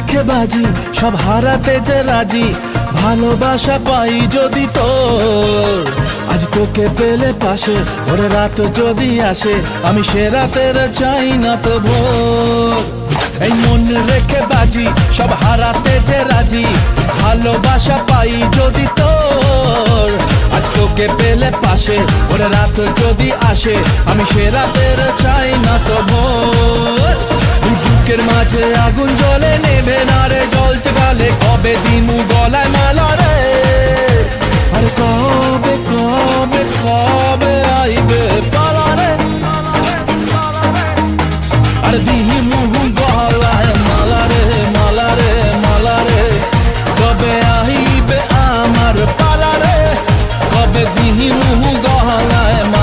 রেখে বাজি সব হারাতে যে রাজি, ভালোবাসা পাই যদি তোর। আজ তোকে পেলে পাশে ওরে রাত যদি আসে, আমি সে রাতের চাই না তো ভোর। এই মন রেখে বাজি সব হারাতে যে রাজি, ভালোবাসা পাই যদি তোর। আজ তোকে পেলে পাশে ওরে রাত যদি আসে, আমি সে রাতের চাই না তো ভোর। বুকের মাঝে আগুন জ্বলে নেবে না রে জ্বলতে গালে, কবে দিমু গলায় মালা রে। আর কবে কবে কবে আই